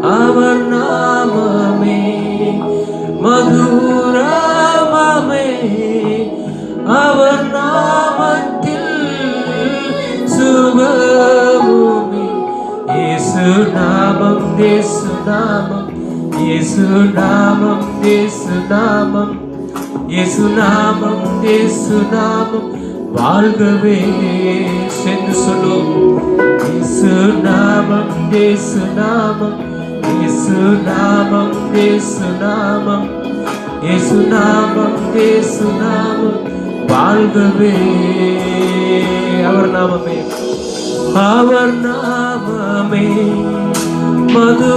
அவர் நாமமே மதுராமமே, அவர் நாமத்தில் சுகமுமே. இயேசு நாமம், இயேசு நாமம், இயேசு நாமம், இயேசு நாமம், இயேசு நாமம், இயேசு நாமம் வாழ்கவே. சென்று சொல்லும் இயேசு நாமம், இயேசு நாமம், இயேசு நாமம், இயேசு நாமம், இயேசு நாமம், இயேசு நாமம் வாழ்கவே. அவர் நாமமே, அவர் நாமமே மது